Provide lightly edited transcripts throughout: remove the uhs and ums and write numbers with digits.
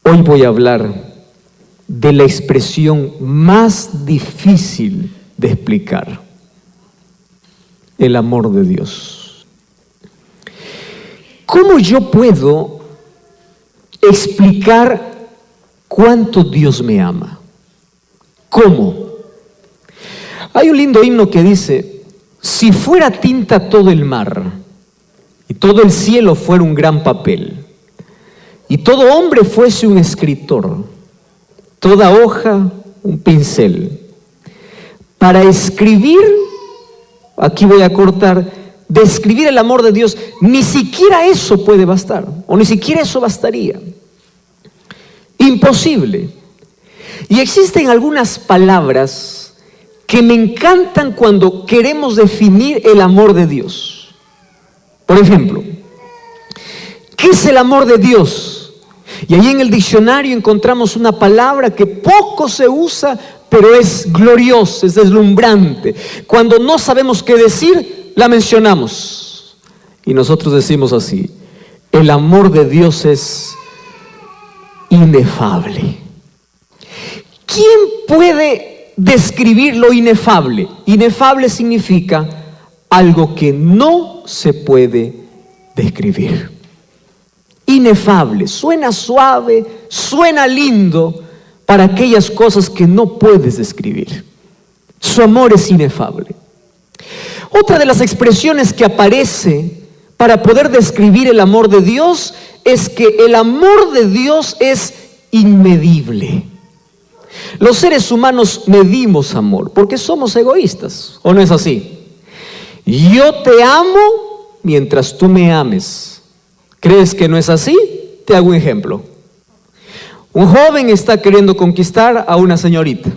Hoy voy a hablar de la expresión más difícil de explicar: el amor de Dios. ¿Cómo yo puedo explicar cuánto Dios me ama? ¿Cómo? Hay un lindo himno que dice: si fuera tinta todo el mar, y todo el cielo fuera un gran papel, y todo hombre fuese un escritor, toda hoja un pincel, para escribir, aquí voy a cortar, describir el amor de Dios, ni siquiera eso puede bastar, o ni siquiera eso bastaría. Imposible. Y existen algunas palabras que me encantan cuando queremos definir el amor de Dios. Por ejemplo, ¿qué es el amor de Dios? Y ahí en el diccionario encontramos una palabra que poco se usa, pero es gloriosa, es deslumbrante. Cuando no sabemos qué decir, la mencionamos. Y nosotros decimos así: el amor de Dios es inefable. ¿Quién puede describir lo inefable? Inefable significa algo que no se puede describir. Inefable, suena suave, suena lindo para aquellas cosas que no puedes describir. Su amor es inefable. Otra de las expresiones que aparece para poder describir el amor de Dios es que el amor de Dios es inmedible. Los seres humanos medimos amor porque somos egoístas, ¿o no es así? Yo te amo mientras tú me ames. ¿Crees que no es así? Te hago un ejemplo. Un joven está queriendo conquistar a una señorita.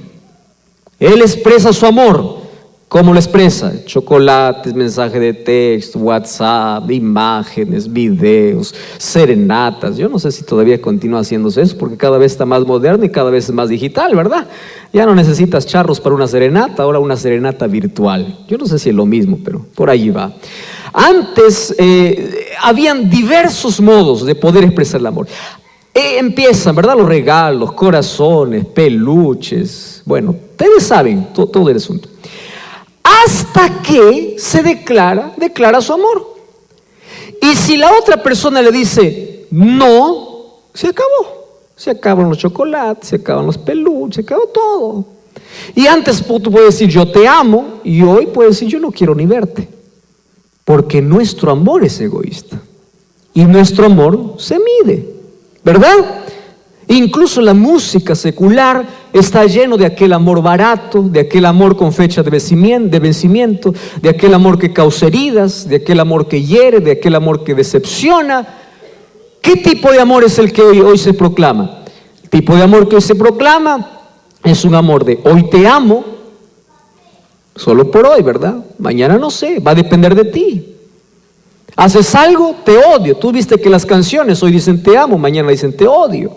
Él expresa su amor. ¿Cómo lo expresa? Chocolates, mensaje de texto, WhatsApp, imágenes, videos, serenatas. Yo no sé si todavía continúa haciéndose eso, porque cada vez está más moderno y cada vez es más digital, ¿verdad? Ya no necesitas charros para una serenata, ahora una serenata virtual. Yo no sé si es lo mismo, pero por ahí va. Antes habían diversos modos de poder expresar el amor. Empiezan, ¿verdad? Los regalos, corazones, peluches. Bueno, ustedes saben todo el asunto. Hasta que se declara su amor. Y si la otra persona le dice no, se acabó. Se acaban los chocolates, se acaban los peluches, se acabó todo. Y antes tú puedes decir yo te amo, y hoy puedes decir yo no quiero ni verte. Porque nuestro amor es egoísta. Y nuestro amor se mide, ¿verdad? Incluso la música secular está lleno de aquel amor barato, de aquel amor con fecha de vencimiento, de aquel amor que causa heridas, de aquel amor que hiere, de aquel amor que decepciona. ¿Qué tipo de amor es el que hoy se proclama? El tipo de amor que hoy se proclama es un amor de hoy te amo, solo por hoy, ¿verdad? Mañana no sé, va a depender de ti. Haces algo, te odio. Tú viste que las canciones hoy dicen te amo, mañana dicen te odio.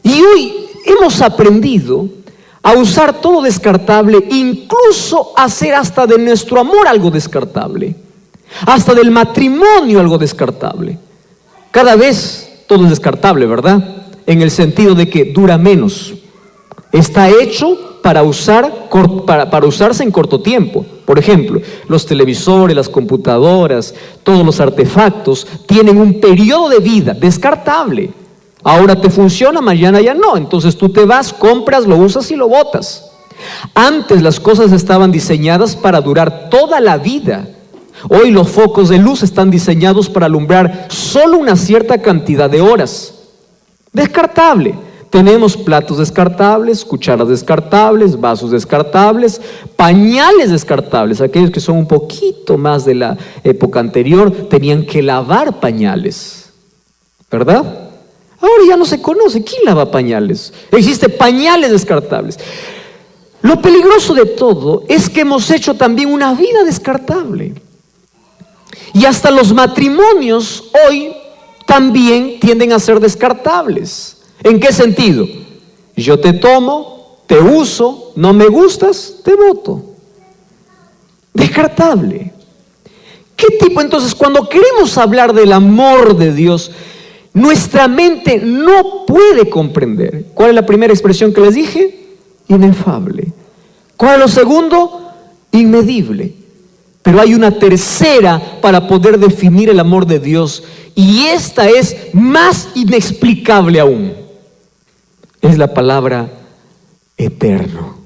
Y hoy hemos aprendido a usar todo descartable, incluso hacer hasta de nuestro amor algo descartable, hasta del matrimonio algo descartable. Cada vez todo es descartable, ¿verdad? En el sentido de que dura menos. Está hecho para usarse en corto tiempo. Por ejemplo, los televisores, las computadoras, todos los artefactos tienen un periodo de vida descartable. Ahora te funciona, mañana ya no. Entonces tú te vas, compras, lo usas y lo botas. Antes las cosas estaban diseñadas para durar toda la vida. Hoy los focos de luz están diseñados para alumbrar solo una cierta cantidad de horas. Descartable. Tenemos platos descartables, cucharas descartables, vasos descartables, pañales descartables. Aquellos que son un poquito más de la época anterior tenían que lavar pañales, ¿verdad? Ahora ya no se conoce. ¿Quién lava pañales? Existen pañales descartables. Lo peligroso de todo es que hemos hecho también una vida descartable. Y hasta los matrimonios hoy también tienden a ser descartables. ¿En qué sentido? Yo te tomo, te uso, no me gustas, te boto. Descartable. ¿Qué tipo? Entonces, cuando queremos hablar del amor de Dios, nuestra mente no puede comprender. ¿Cuál es la primera expresión que les dije? Inefable. ¿Cuál es lo segundo? Inmedible. Pero hay una tercera para poder definir el amor de Dios, y esta es más inexplicable aún. Es la palabra eterno.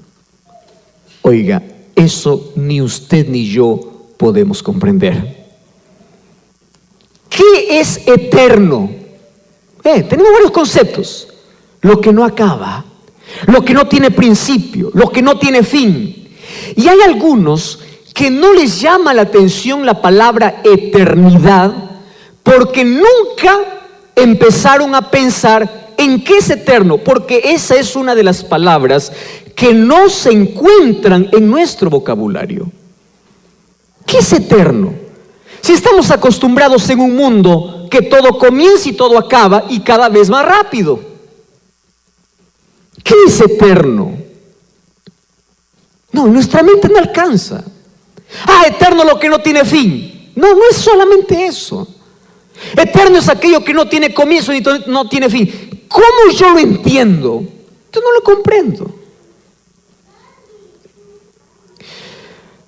Oiga, eso ni usted ni yo podemos comprender. ¿Qué es eterno? Tenemos varios conceptos. Lo que no acaba, lo que no tiene principio, lo que no tiene fin. Y hay algunos que no les llama la atención la palabra eternidad, porque nunca empezaron a pensar en qué es eterno, porque esa es una de las palabras que no se encuentran en nuestro vocabulario. ¿Qué es eterno? Si estamos acostumbrados en un mundo que todo comienza y todo acaba y cada vez más rápido. ¿Qué es eterno? No, nuestra mente no alcanza. Eterno lo que no tiene fin. No, no es solamente eso. Eterno es aquello que no tiene comienzo y no tiene fin. ¿Cómo yo lo entiendo? Yo no lo comprendo.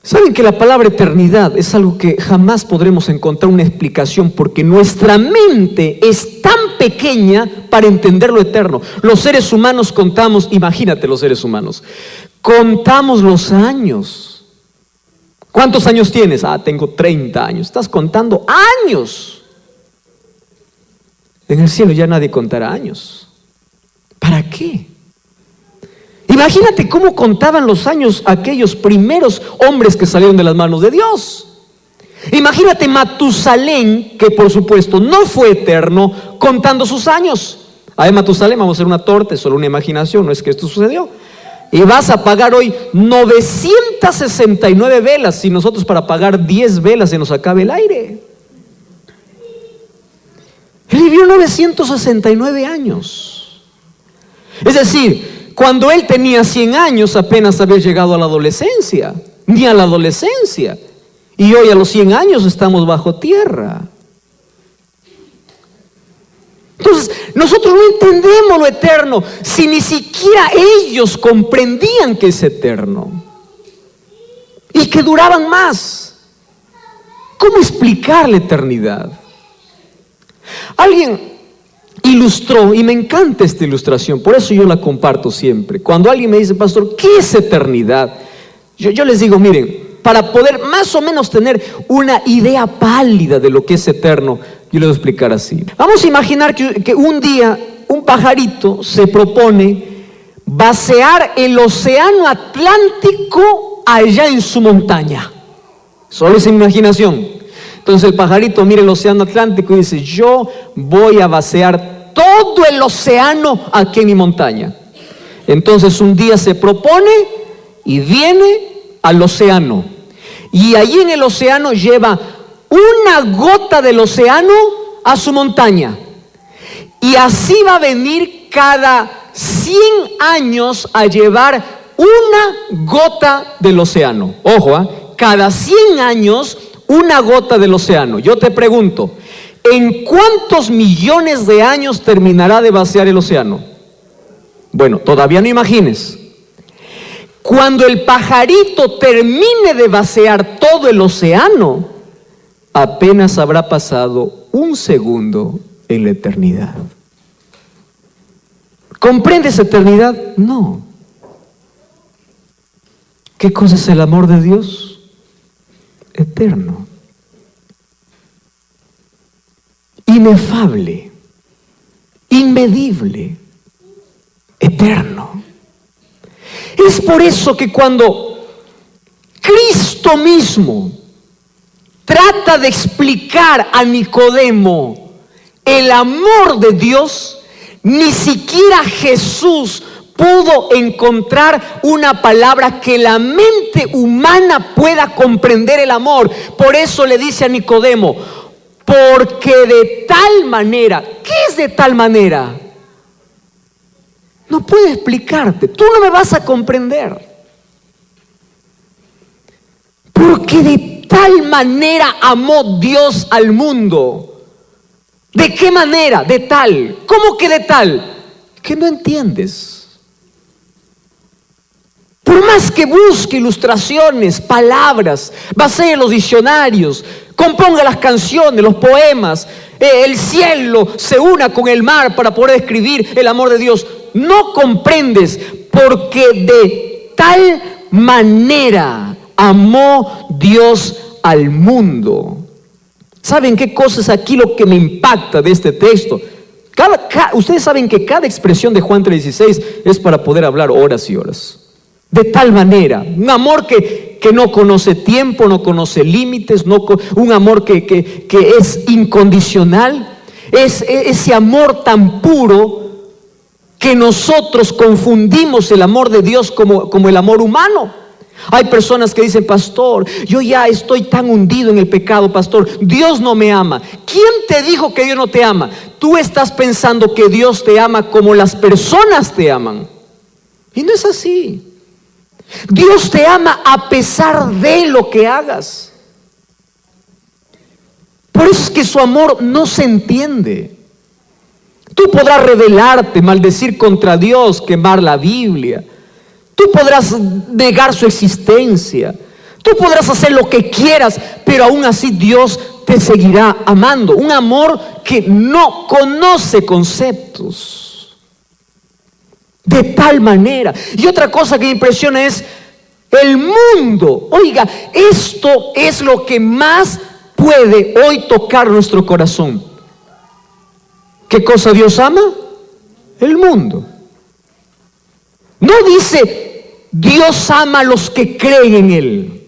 ¿Saben que la palabra eternidad es algo que jamás podremos encontrar una explicación, porque nuestra mente es tan pequeña para entender lo eterno? Los seres humanos contamos, imagínate los seres humanos, contamos los años. ¿Cuántos años tienes? Tengo 30 años. Estás contando años. En el cielo ya nadie contará años. ¿Para qué? Imagínate cómo contaban los años aquellos primeros hombres que salieron de las manos de Dios. Imagínate Matusalén, que por supuesto no fue eterno, contando sus años. Matusalén, vamos a hacer una torta, es solo una imaginación, no es que esto sucedió. Y vas a pagar hoy 969 velas, si nosotros para pagar 10 velas se nos acabe el aire. Él vivió 969 años. Es decir, cuando él tenía 100 años apenas había llegado a la adolescencia, ni a la adolescencia. Y hoy a los 100 años estamos bajo tierra. Entonces, nosotros no entendemos lo eterno, si ni siquiera ellos comprendían que es eterno y que duraban más. ¿Cómo explicar la eternidad? Alguien ilustró, y me encanta esta ilustración, por eso yo la comparto siempre. Cuando alguien me dice, pastor, ¿qué es eternidad? Yo les digo, miren, para poder más o menos tener una idea pálida de lo que es eterno, yo les voy a explicar así. Vamos a imaginar que un día un pajarito se propone vaciar el océano Atlántico allá en su montaña. Solo es imaginación. Entonces el pajarito mira el océano Atlántico y dice, yo voy a vaciar todo el océano aquí en mi montaña. Entonces un día se propone y viene al océano, y allí en el océano lleva una gota del océano a su montaña, y así va a venir cada 100 años a llevar una gota del océano. Ojo, cada 100 años una gota del océano. Yo te pregunto, ¿en cuántos millones de años terminará de vaciar el océano? Bueno, todavía no imagines. Cuando el pajarito termine de vaciar todo el océano, apenas habrá pasado un segundo en la eternidad. ¿Comprendes eternidad? No. ¿Qué cosa es el amor de Dios? Eterno. Inefable, inmedible, eterno. Es por eso que cuando Cristo mismo trata de explicar a Nicodemo el amor de Dios, ni siquiera Jesús pudo encontrar una palabra que la mente humana pueda comprender el amor. Por eso le dice a Nicodemo, porque de tal manera, ¿qué es de tal manera? No puedo explicarte, tú no me vas a comprender. Porque de tal manera amó Dios al mundo, ¿De qué manera? De tal. ¿Cómo que de tal? Que no entiendes. Por más que busque ilustraciones, palabras, basee los diccionarios, componga las canciones, los poemas, el cielo se una con el mar para poder escribir el amor de Dios, no comprendes, porque de tal manera amó Dios al mundo. ¿Saben qué cosa es aquí lo que me impacta de este texto? Ustedes saben que cada expresión de Juan 3:16 es para poder hablar horas y horas. De tal manera, un amor que no conoce tiempo, no conoce límites, un amor que es incondicional, es ese amor tan puro que nosotros confundimos el amor de Dios como el amor humano. Hay personas que dicen: pastor, yo ya estoy tan hundido en el pecado, pastor, Dios no me ama. ¿Quién te dijo que Dios no te ama? Tú estás pensando que Dios te ama como las personas te aman, y no es así. Dios te ama a pesar de lo que hagas. Por eso es que su amor no se entiende. Tú podrás rebelarte, maldecir contra Dios, quemar la Biblia. Tú podrás negar su existencia. Tú podrás hacer lo que quieras, pero aún así Dios te seguirá amando. Un amor que no conoce conceptos. De tal manera. Y otra cosa que me impresiona es el mundo. Oiga, esto es lo que más puede hoy tocar nuestro corazón. ¿Qué cosa Dios ama? El mundo. No dice Dios ama a los que creen en Él.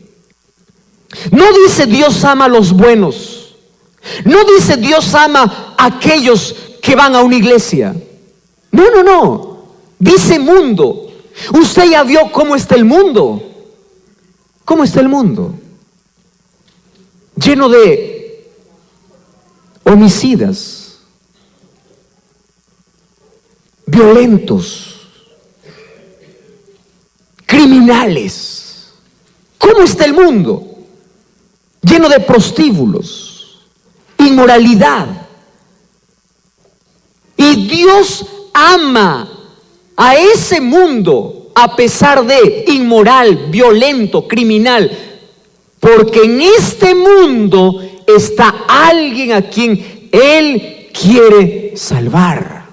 No dice Dios ama a los buenos. No dice Dios ama a aquellos que van a una iglesia. No. Dice mundo. Usted ya vio cómo está el mundo. ¿Cómo está el mundo? Lleno de homicidas, violentos, criminales. ¿Cómo está el mundo? Lleno de prostíbulos, inmoralidad. Y Dios ama a ese mundo a pesar de inmoral, violento, criminal, porque en este mundo está alguien a quien Él quiere salvar.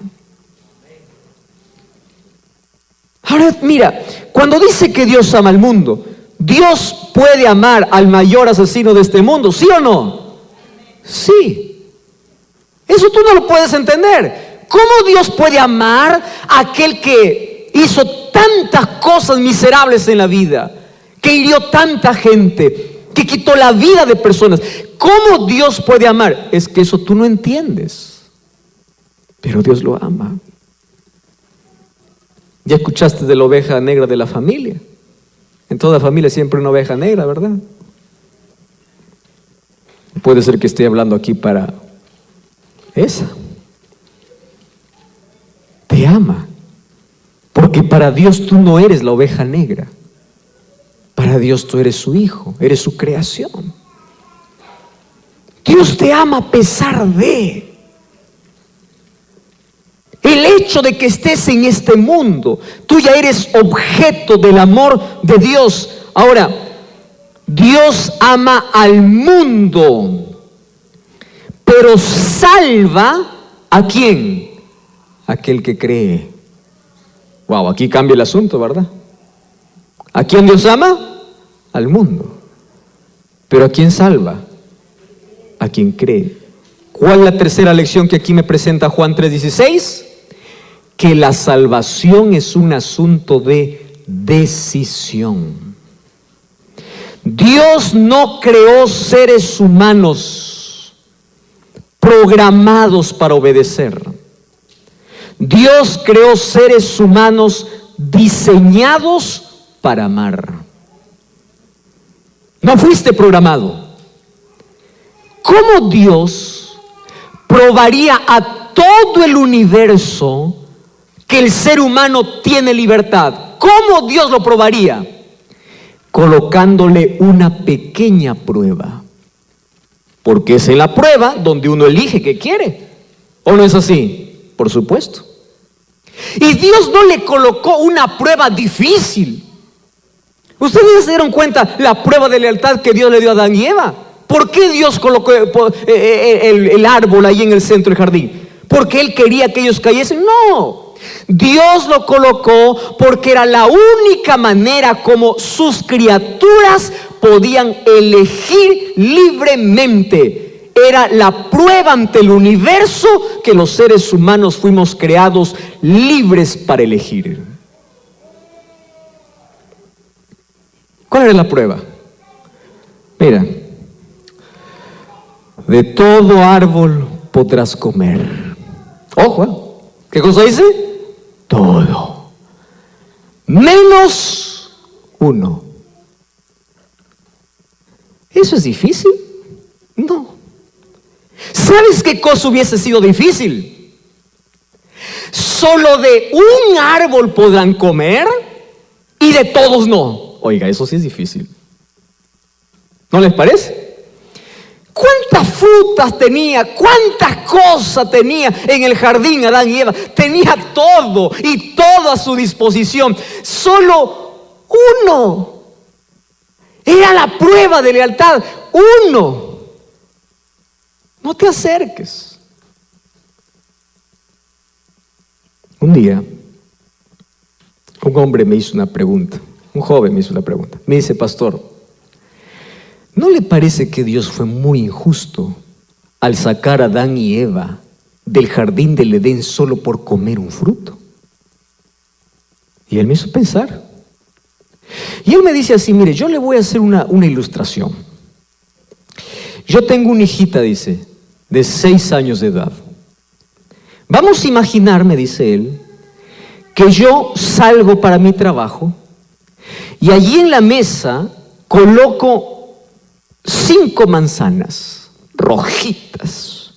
Ahora mira, cuando dice que Dios ama al mundo, ¿Dios puede amar al mayor asesino de este mundo? ¿Sí o no? Sí. Eso tú no lo puedes entender. ¿Cómo Dios puede amar a aquel que hizo tantas cosas miserables en la vida, que hirió tanta gente, que quitó la vida de personas? ¿Cómo Dios puede amar? Es que eso tú no entiendes, pero Dios lo ama. Ya escuchaste de la oveja negra de la familia. En toda familia siempre una oveja negra, ¿verdad? Puede ser que esté hablando aquí para esa. Te ama, porque para Dios tú no eres la oveja negra. Para Dios tú eres su hijo, eres su creación. Dios te ama a pesar de el hecho de que estés en este mundo. Tú ya eres objeto del amor de Dios. Ahora, Dios ama al mundo, pero salva ¿a quién? Aquel que cree. Wow, aquí cambia el asunto, ¿verdad? ¿A quién Dios ama? Al mundo. Pero ¿a quién salva? A quien cree. ¿Cuál es la tercera lección que aquí me presenta Juan 3:16? Que la salvación es un asunto de decisión. Dios no creó seres humanos programados para obedecer. Dios creó seres humanos diseñados para amar. No fuiste programado. ¿Cómo Dios probaría a todo el universo que el ser humano tiene libertad? ¿Cómo Dios lo probaría? Colocándole una pequeña prueba. Porque es en la prueba donde uno elige qué quiere. ¿O no es así? Por supuesto. Y Dios no le colocó una prueba difícil. ¿Ustedes se dieron cuenta la prueba de lealtad que Dios le dio a Adán y Eva? ¿Por qué Dios colocó el árbol ahí en el centro del jardín? ¿Porque Él quería que ellos cayesen? No. Dios lo colocó porque era la única manera como sus criaturas podían elegir libremente. Era la prueba ante el universo que los seres humanos fuimos creados libres para elegir. ¿Cuál era la prueba? Mira, de todo árbol podrás comer. Ojo, ¿qué cosa dice? Todo. Menos uno. ¿Eso es difícil? No. ¿Sabes qué cosa hubiese sido difícil? Solo de un árbol podrán comer y de todos no. Oiga, eso sí es difícil. ¿No les parece? ¿Cuántas frutas tenía? ¿Cuántas cosas tenía en el jardín Adán y Eva? Tenía todo y todo a su disposición. Solo uno. Era la prueba de lealtad. Uno. No te acerques. Un día, un hombre me hizo una pregunta. Un joven me hizo una pregunta. Me dice, pastor, ¿no le parece que Dios fue muy injusto al sacar a Adán y Eva del jardín del Edén solo por comer un fruto? Y él me hizo pensar. Y él me dice así, mire, yo le voy a hacer una ilustración. Yo tengo una hijita, dice, de 6 años de edad. Vamos a imaginar, me dice él, que yo salgo para mi trabajo y allí en la mesa coloco 5 manzanas rojitas.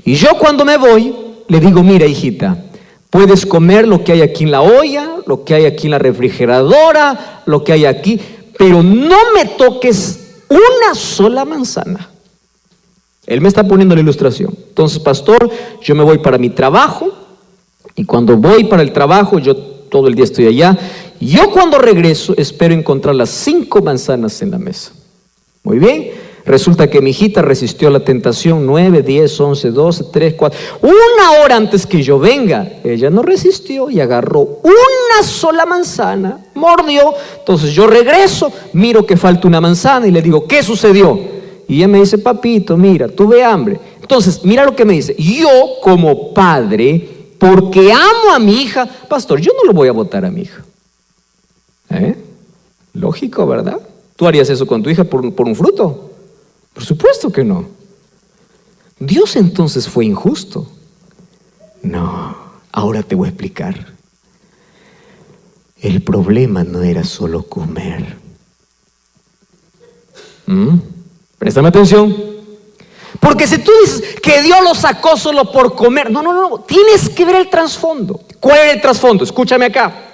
Y yo cuando me voy, le digo, mira hijita, puedes comer lo que hay aquí en la olla, lo que hay aquí en la refrigeradora, lo que hay aquí, pero no me toques una sola manzana. Él me está poniendo la ilustración. Entonces, pastor, yo me voy para mi trabajo y cuando voy para el trabajo, yo todo el día estoy allá. Yo cuando regreso espero encontrar las 5 manzanas en la mesa. Muy bien. Resulta que mi hijita resistió la tentación 9, 10, 11, 12, 3, 4. 1 hora antes que yo venga, ella no resistió y agarró una sola manzana, mordió. Entonces yo regreso, miro que falta una manzana y le digo, ¿qué sucedió? Y ella me dice, papito, mira, tuve hambre. Entonces, mira lo que me dice. Yo como padre, porque amo a mi hija, pastor, yo no lo voy a botar a mi hija. Lógico, ¿verdad? ¿Tú harías eso con tu hija por un fruto? Por supuesto que no. ¿Dios entonces fue injusto? No, ahora te voy a explicar. El problema no era solo comer. Préstame atención. Porque si tú dices que Dios lo sacó solo por comer, no, tienes que ver el trasfondo. ¿Cuál era el trasfondo? Escúchame acá.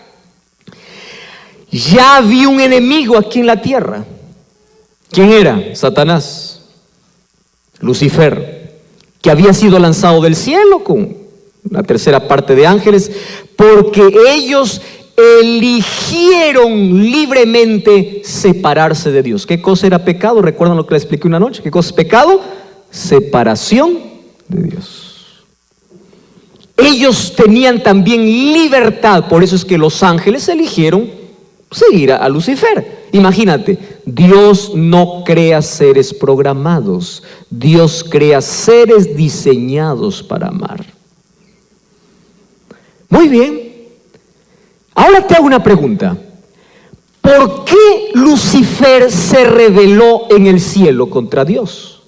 Ya había un enemigo aquí en la tierra. ¿Quién era? Satanás, Lucifer, que había sido lanzado del cielo con una tercera parte de ángeles, porque ellos eligieron libremente separarse de Dios. ¿Qué cosa era pecado? ¿Recuerdan lo que les expliqué una noche? ¿Qué cosa es pecado? Separación de Dios. Ellos tenían también libertad, por eso es que los ángeles eligieron seguir a Lucifer. Imagínate, Dios no crea seres programados, Dios crea seres diseñados para amar. Muy bien, ahora te hago una pregunta. ¿Por qué Lucifer se rebeló en el cielo contra Dios?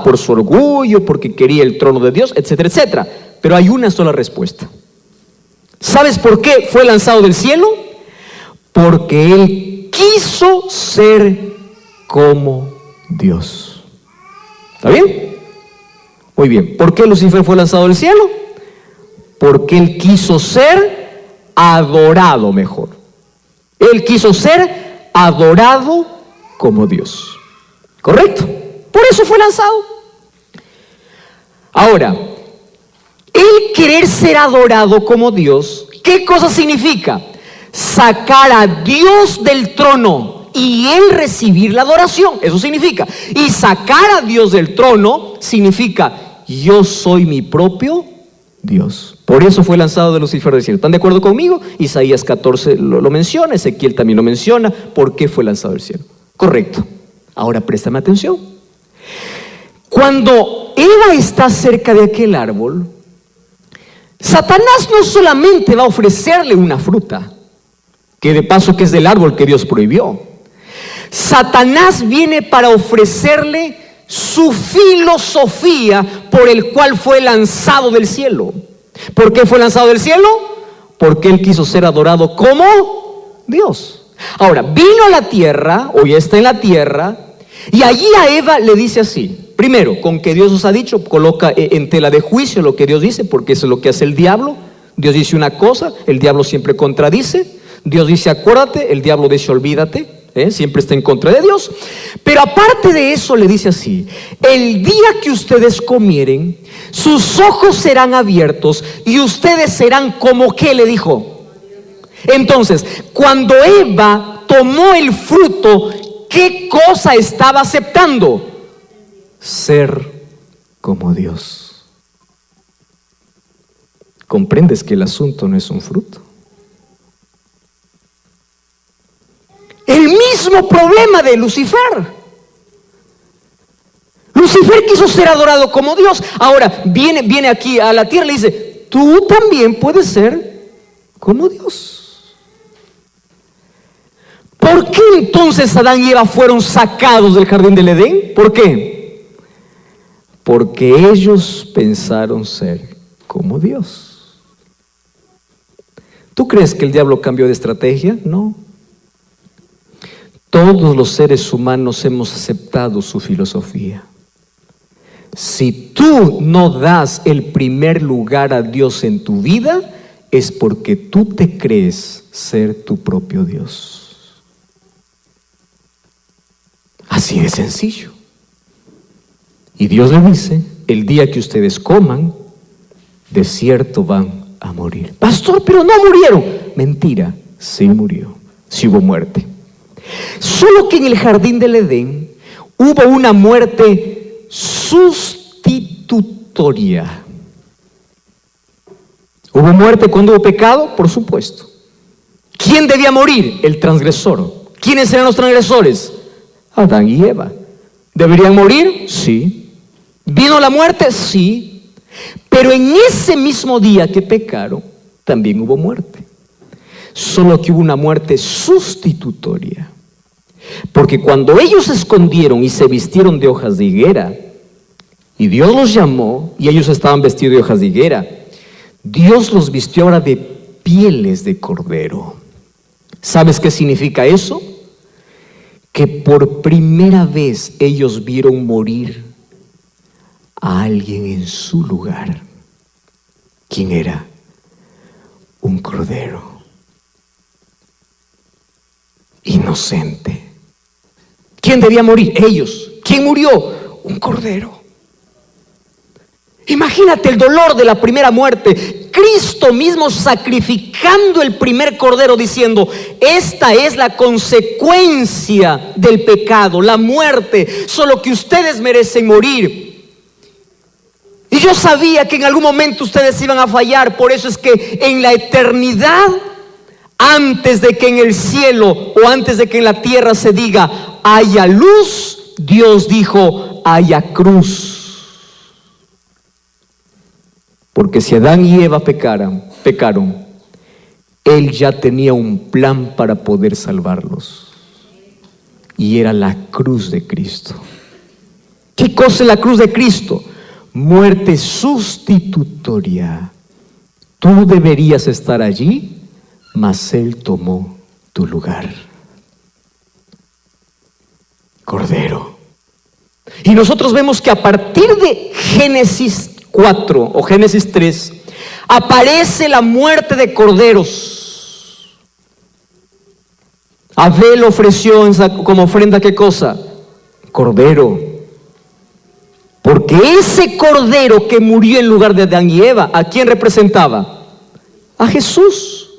Por su orgullo, porque quería el trono de Dios, etcétera, etcétera. Pero hay una sola respuesta. ¿Sabes por qué fue lanzado del cielo? Porque él quiso ser como Dios. ¿Está bien? Muy bien. ¿Por qué Lucifer fue lanzado del cielo? Porque él quiso ser adorado mejor. Él quiso ser adorado como Dios. ¿Correcto? Por eso fue lanzado. Ahora, el querer ser adorado como Dios, ¿qué cosa significa? Sacar a Dios del trono y Él recibir la adoración. Eso significa. Y sacar a Dios del trono significa: yo soy mi propio Dios. Por eso fue lanzado de Lucifer del cielo. ¿Están de acuerdo conmigo? Isaías 14 lo menciona, Ezequiel también lo menciona. ¿Por qué fue lanzado del cielo? Correcto. Ahora préstame atención. Cuando Eva está cerca de aquel árbol, Satanás no solamente va a ofrecerle una fruta, que de paso que es del árbol que Dios prohibió. Satanás viene para ofrecerle su filosofía por el cual fue lanzado del cielo. ¿Por qué fue lanzado del cielo? Porque él quiso ser adorado como Dios. Ahora, vino a la tierra, o ya está en la tierra, y allí a Eva le dice así. Primero, con que Dios os ha dicho, coloca en tela de juicio lo que Dios dice, porque eso es lo que hace el diablo. Dios dice una cosa, el diablo siempre contradice. Dios dice acuérdate, el diablo dice olvídate. Siempre está en contra de Dios. Pero aparte de eso le dice así: el día que ustedes comieren, sus ojos serán abiertos y ustedes serán como, ¿qué le dijo? Entonces, cuando Eva tomó el fruto, ¿qué cosa estaba aceptando? Ser como Dios. ¿Comprendes que el asunto no es un fruto? El mismo problema de Lucifer. Lucifer quiso ser adorado como Dios. Ahora viene aquí a la tierra y le dice: tú también puedes ser como Dios. ¿Por qué entonces Adán y Eva fueron sacados del jardín del Edén? ¿Por qué? Porque ellos pensaron ser como Dios. ¿Tú crees que el diablo cambió de estrategia? No. Todos los seres humanos hemos aceptado su filosofía. Si tú no das el primer lugar a Dios en tu vida, es porque tú te crees ser tu propio Dios. Así de sencillo. Y Dios le dice: el día que ustedes coman, de cierto van a morir. Pastor, pero no murieron. Mentira, sí murió, sí hubo muerte. Solo que en el jardín del Edén hubo una muerte sustitutoria. ¿Hubo muerte cuando hubo pecado? Por supuesto. ¿Quién debía morir? El transgresor. ¿Quiénes eran los transgresores? Adán y Eva. ¿Deberían morir? Sí. ¿Vino la muerte? Sí. Pero en ese mismo día que pecaron, también hubo muerte. Solo que hubo una muerte sustitutoria. Porque cuando ellos se escondieron y se vistieron de hojas de higuera, y Dios los llamó, y ellos estaban vestidos de hojas de higuera, Dios los vistió ahora de pieles de cordero. ¿Sabes qué significa eso? Que por primera vez ellos vieron morir a alguien en su lugar. ¿Quién era? Un cordero. Inocente. ¿Quién debía morir? Ellos. ¿Quién murió? Un cordero. Imagínate el dolor de la primera muerte. Cristo mismo sacrificando el primer cordero, diciendo: esta es la consecuencia del pecado, la muerte, solo que ustedes merecen morir. Y yo sabía que en algún momento ustedes iban a fallar. Por eso es que en la eternidad, antes de que en el cielo o antes de que en la tierra se diga haya luz, Dios dijo haya cruz. Porque si Adán y Eva pecaron, Él ya tenía un plan para poder salvarlos. Y era la cruz de Cristo. ¿Qué cosa es la cruz de Cristo? Muerte sustitutoria. Tú deberías estar allí, mas Él tomó tu lugar. Cordero. Y nosotros vemos que a partir de Génesis 4 o Génesis 3 aparece la muerte de corderos. Abel ofreció como ofrenda, ¿qué cosa? Cordero. Porque ese cordero que murió en lugar de Adán y Eva, ¿a quién representaba? A Jesús.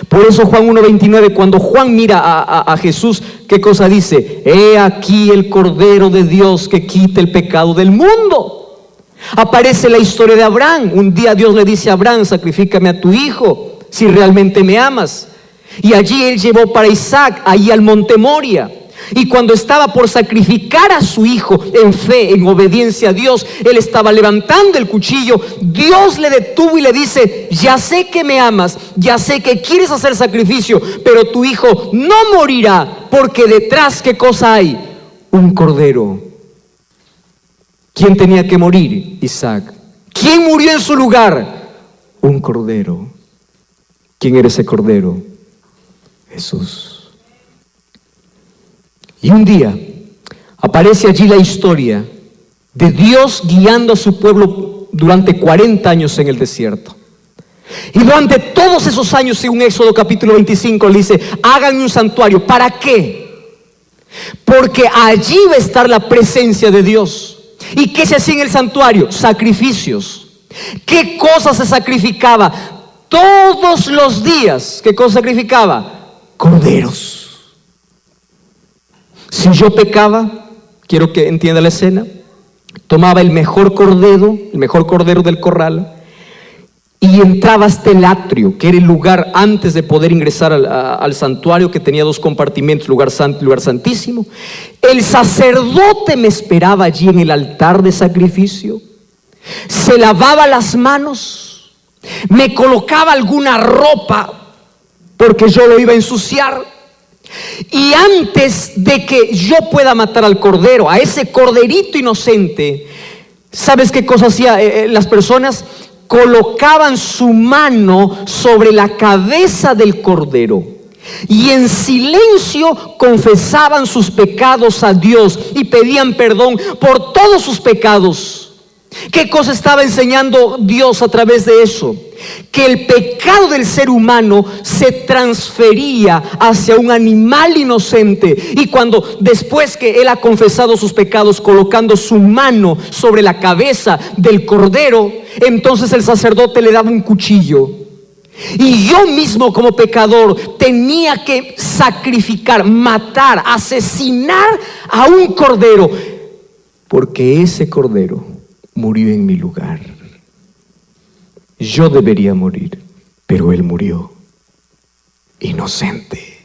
Por eso Juan 1:29, cuando Juan mira a Jesús, ¿qué cosa dice? He aquí el Cordero de Dios que quita el pecado del mundo. Aparece la historia de Abraham. Un día Dios le dice a Abraham, sacrifícame a tu hijo, si realmente me amas. Y allí él llevó para Isaac, allí al monte Moria. Y cuando estaba por sacrificar a su hijo en fe, en obediencia a Dios, él estaba levantando el cuchillo. Dios le detuvo y le dice, ya sé que me amas, ya sé que quieres hacer sacrificio, pero tu hijo no morirá, porque detrás, ¿qué cosa hay? Un cordero. ¿Quién tenía que morir? Isaac. ¿Quién murió en su lugar? Un cordero. ¿Quién era ese cordero? Jesús. Y un día aparece allí la historia de Dios guiando a su pueblo durante 40 años en el desierto. Y durante todos esos años, según Éxodo capítulo 25, le dice, hagan un santuario. ¿Para qué? Porque allí va a estar la presencia de Dios. ¿Y qué se hacía en el santuario? Sacrificios. ¿Qué cosas se sacrificaba? Todos los días. ¿Qué cosa sacrificaba? Corderos. Si yo pecaba, quiero que entienda la escena, tomaba el mejor cordero del corral, y entraba hasta el atrio, que era el lugar antes de poder ingresar al santuario, que tenía 2 compartimentos, lugar santo y lugar santísimo. El sacerdote me esperaba allí en el altar de sacrificio, se lavaba las manos, me colocaba alguna ropa, porque yo lo iba a ensuciar. Y antes de que yo pueda matar al cordero, a ese corderito inocente, ¿sabes qué cosa hacía las personas? Colocaban su mano sobre la cabeza del cordero y en silencio confesaban sus pecados a Dios y pedían perdón por todos sus pecados. ¿Qué cosa estaba enseñando Dios a través de eso? Que el pecado del ser humano se transfería hacia un animal inocente, y cuando después que él ha confesado sus pecados colocando su mano sobre la cabeza del cordero, entonces el sacerdote le daba un cuchillo, y yo mismo como pecador tenía que sacrificar, matar, asesinar a un cordero, porque ese cordero murió en mi lugar. Yo debería morir, pero él murió inocente.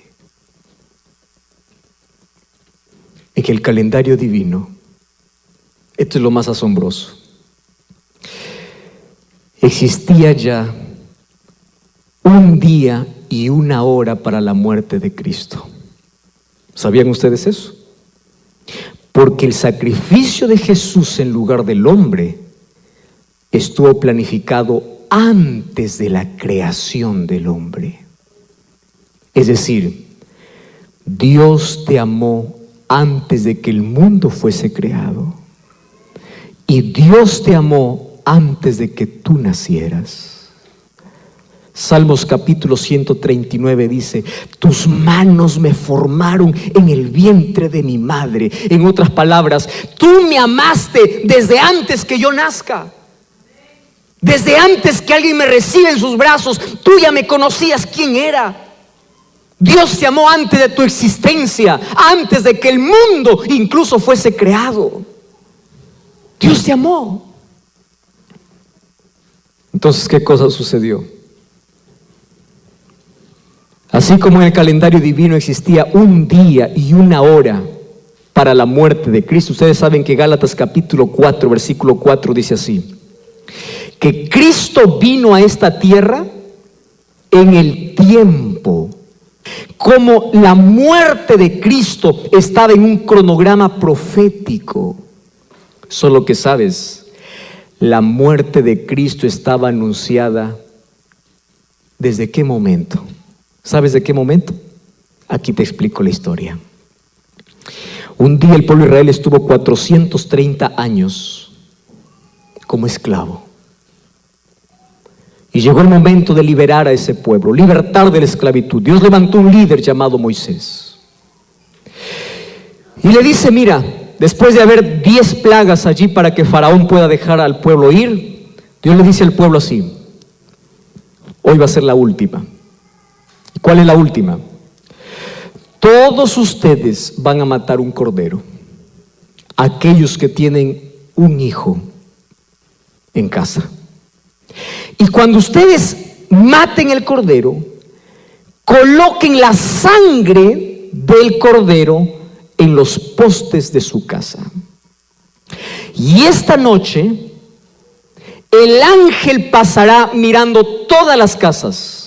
En el calendario divino, esto es lo más asombroso, existía ya un día y una hora para la muerte de Cristo. ¿Sabían ustedes eso? Porque el sacrificio de Jesús en lugar del hombre estuvo planificado antes de la creación del hombre. Es decir, Dios te amó antes de que el mundo fuese creado, y Dios te amó antes de que tú nacieras. Salmos capítulo 139 dice, tus manos me formaron en el vientre de mi madre. En otras palabras, tú me amaste desde antes que yo nazca. Desde antes que alguien me reciba en sus brazos, tú ya me conocías quién era. Dios te amó antes de tu existencia, antes de que el mundo incluso fuese creado. Dios te amó. Entonces, ¿qué cosa sucedió? Así como en el calendario divino existía un día y una hora para la muerte de Cristo, ustedes saben que Gálatas capítulo 4, versículo 4 dice así, que Cristo vino a esta tierra en el tiempo. Como la muerte de Cristo estaba en un cronograma profético. Solo que sabes, la muerte de Cristo estaba anunciada ¿desde qué momento? ¿Sabes de qué momento? Aquí te explico la historia. Un día el pueblo de Israel estuvo 430 años como esclavo. Y llegó el momento de liberar a ese pueblo, libertar de la esclavitud. Dios levantó un líder llamado Moisés. Y le dice, mira, después de haber 10 plagas allí para que Faraón pueda dejar al pueblo ir, Dios le dice al pueblo así: hoy va a ser la última. ¿Cuál es la última? Todos ustedes van a matar un cordero, aquellos que tienen un hijo en casa. Y cuando ustedes maten el cordero, coloquen la sangre del cordero en los postes de su casa. Y esta noche el ángel pasará mirando todas las casas,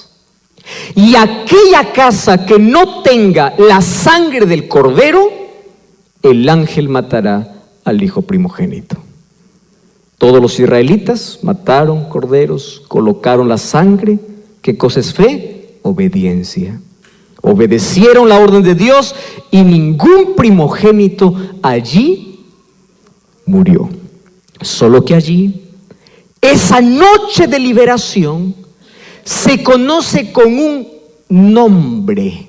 y aquella casa que no tenga la sangre del cordero, el ángel matará al hijo primogénito. Todos los israelitas mataron corderos, colocaron la sangre. ¿Qué cosa es fe? Obediencia. Obedecieron la orden de Dios y ningún primogénito allí murió. Solo que allí, esa noche de liberación se conoce con un nombre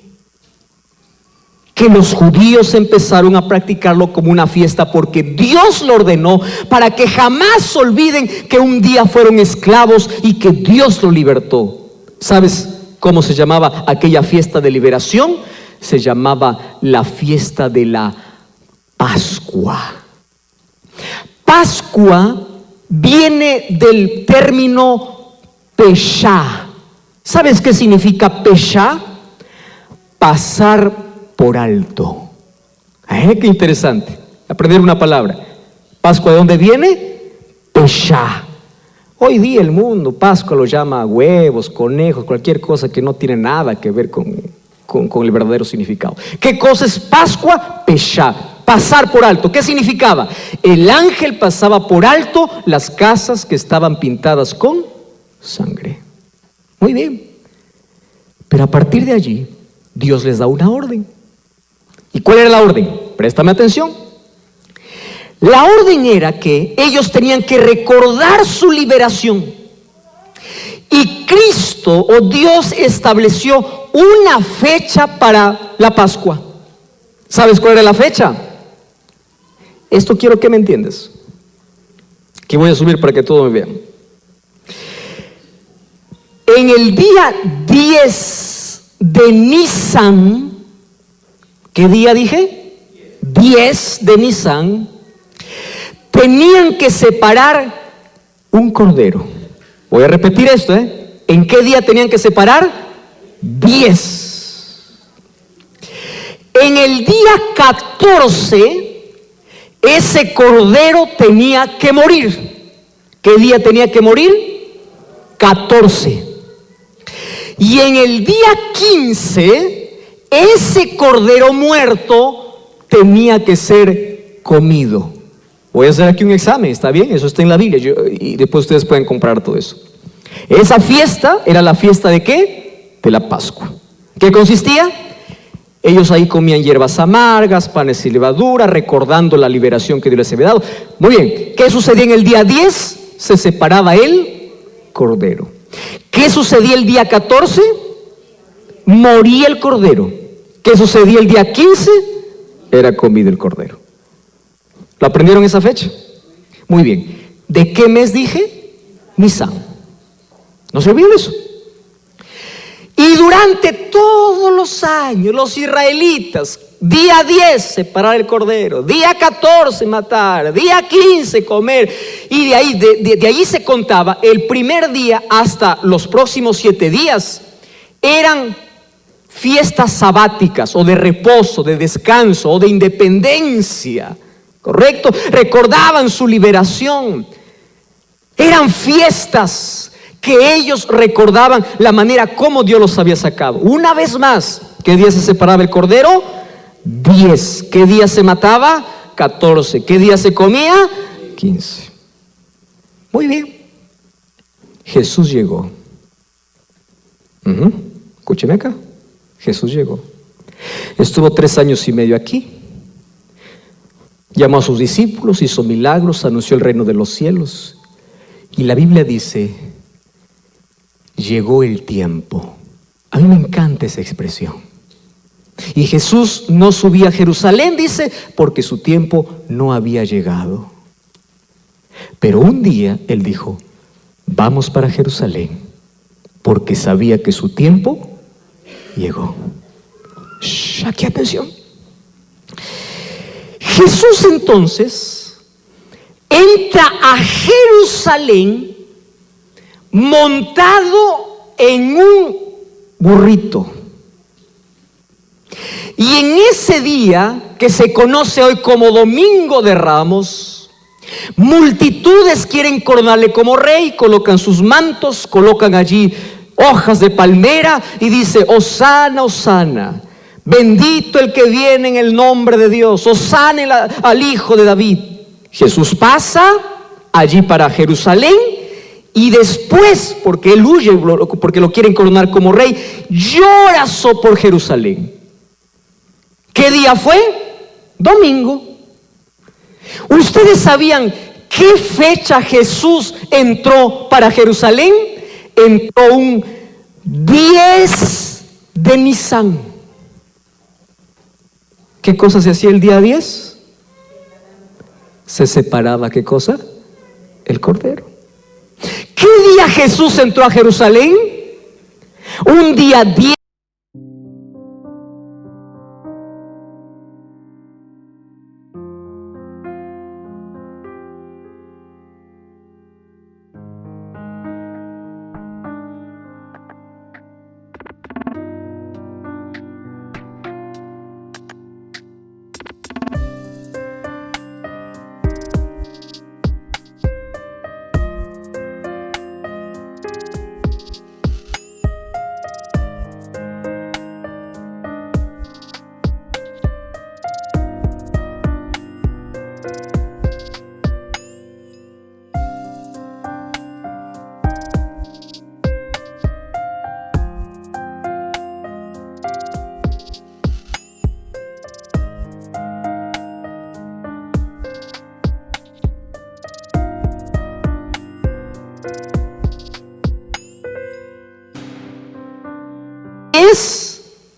que los judíos empezaron a practicarlo como una fiesta, porque Dios lo ordenó para que jamás olviden que un día fueron esclavos y que Dios lo libertó. ¿Sabes cómo se llamaba aquella fiesta de liberación? Se llamaba la fiesta de la Pascua. Pascua viene del término Peshá. ¿Sabes qué significa Peshá? Pasar por alto. Qué interesante aprender una palabra. Pascua, ¿de dónde viene? Peshá. Hoy día el mundo Pascua lo llama huevos, conejos, cualquier cosa que no tiene nada que ver con el verdadero significado. ¿Qué cosa es Pascua? Peshá, pasar por alto. ¿Qué significaba? El ángel pasaba por alto las casas que estaban pintadas con sangre. Muy bien. Pero a partir de allí, Dios les da una orden. ¿Y cuál era la orden? Préstame atención. La orden era que ellos tenían que recordar su liberación. Y Cristo o Dios estableció una fecha para la Pascua. ¿Sabes cuál era la fecha? Esto quiero que me entiendas. Que voy a subir para que todos me vean. En el día 10 de Nisan, ¿qué día dije? 10 de Nisan, tenían que separar un cordero. Voy a repetir esto, ¿En qué día tenían que separar? 10. En el día 14, ese cordero tenía que morir. ¿Qué día tenía que morir? 14. Y en el día 15, ese cordero muerto tenía que ser comido. Voy a hacer aquí un examen, ¿está bien? Eso está en la Biblia, y después ustedes pueden comprar todo eso. Esa fiesta era la fiesta ¿de qué? De la Pascua. ¿Qué consistía? Ellos ahí comían hierbas amargas, panes y levadura, recordando la liberación que Dios les había dado. Muy bien, ¿qué sucedía en el día 10? Se separaba el cordero. ¿Qué sucedía el día 14? Moría el cordero. ¿Qué sucedía el día 15? Era comido el cordero. ¿Lo aprendieron esa fecha? Muy bien. ¿De qué mes dije? Nisan. No se olviden eso. Y durante todos los años, los israelitas, día 10 separar el cordero, día 14 matar, día 15 comer, y de ahí se contaba el primer día hasta los próximos 7 días. Eran fiestas sabáticas, o de reposo, de descanso, o de independencia. ¿Correcto? Recordaban su liberación. Eran fiestas que ellos recordaban la manera como Dios los había sacado. Una vez más, ¿qué día se separaba el cordero? 10. ¿Qué día se mataba? 14. ¿Qué día se comía? 15. Muy bien. Jesús llegó. Escúcheme acá. Jesús llegó. Estuvo 3 años y medio aquí. Llamó a sus discípulos, hizo milagros, anunció el reino de los cielos. Y la Biblia dice: llegó el tiempo. A mí me encanta esa expresión. Y Jesús no subía a Jerusalén, dice, porque su tiempo no había llegado. Pero un día Él dijo, vamos para Jerusalén, porque sabía que su tiempo llegó. Shh, aquí atención. Jesús entonces entra a Jerusalén montado en un burrito. Y en ese día, que se conoce hoy como Domingo de Ramos, multitudes quieren coronarle como rey, colocan sus mantos, colocan allí hojas de palmera y dice, Hosana, Hosana, bendito el que viene en el nombre de Dios, Hosana al Hijo de David. Jesús pasa allí para Jerusalén y después, porque Él huye, porque lo quieren coronar como rey, llora por Jerusalén. ¿Qué día fue? Domingo. ¿Ustedes sabían qué fecha Jesús entró para Jerusalén? Entró un 10 de Nisan. ¿Qué cosa se hacía el día 10? Se separaba, ¿qué cosa? El cordero. ¿Qué día Jesús entró a Jerusalén? Un día 10.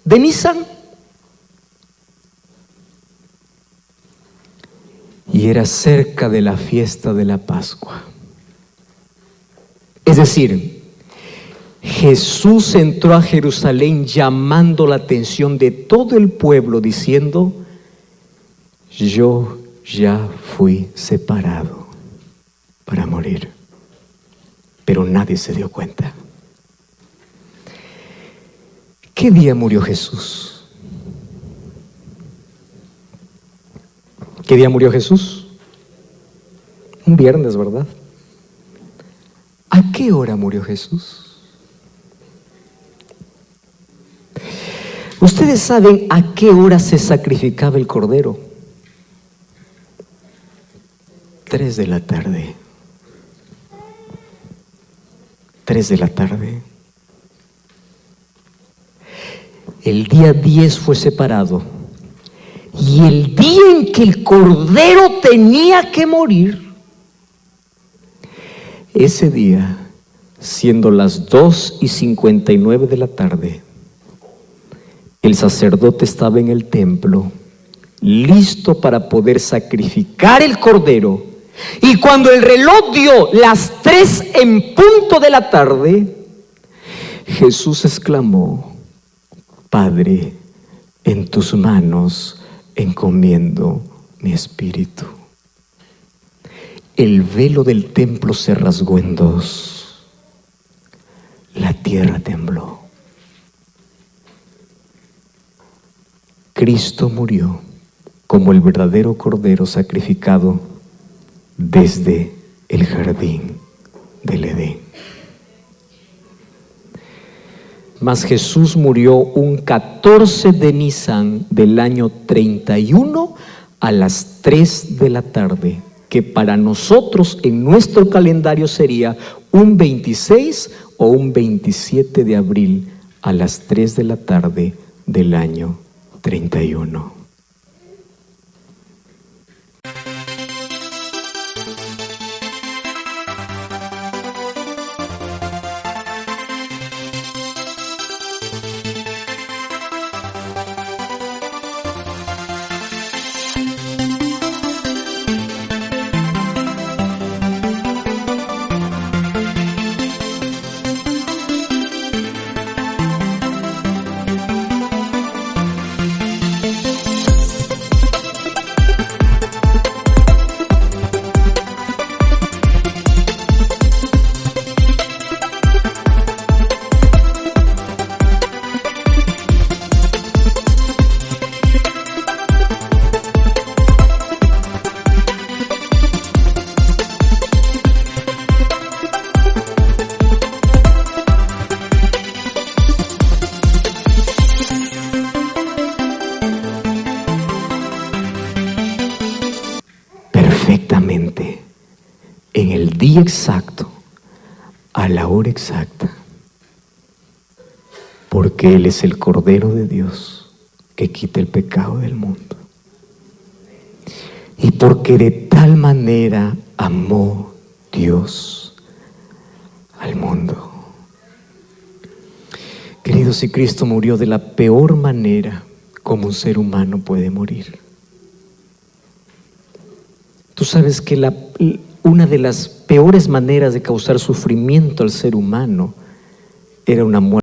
De Nisan. Y era cerca de la fiesta de la Pascua. Es decir, Jesús entró a Jerusalén llamando la atención de todo el pueblo diciendo, yo ya fui separado para morir. Pero nadie se dio cuenta. ¿Qué día murió Jesús? ¿Qué día murió Jesús? Un viernes, ¿verdad? ¿A qué hora murió Jesús? ¿Ustedes saben a qué hora se sacrificaba el cordero? 3 de la tarde. 3 de la tarde. El día 10 fue separado. Y el día en que el cordero tenía que morir, ese día, siendo las 2:59 de la tarde, el sacerdote estaba en el templo, listo para poder sacrificar el cordero. Y cuando el reloj dio las 3 en punto de la tarde, Jesús exclamó, Padre, en tus manos encomiendo mi espíritu. El velo del templo se rasgó en 2. La tierra tembló. Cristo murió como el verdadero cordero sacrificado desde el jardín del Edén. Mas Jesús murió un 14 de Nisan del año 31 a las 3 de la tarde, que para nosotros en nuestro calendario sería un 26 o un 27 de abril a las 3 de la tarde del año 31. día exacto, a la hora exacta, porque Él es el Cordero de Dios que quita el pecado del mundo. Y porque de tal manera amó Dios al mundo. Queridos, si Cristo murió de la peor manera como un ser humano puede morir. Tú sabes que una de las peores maneras de causar sufrimiento al ser humano era una muerte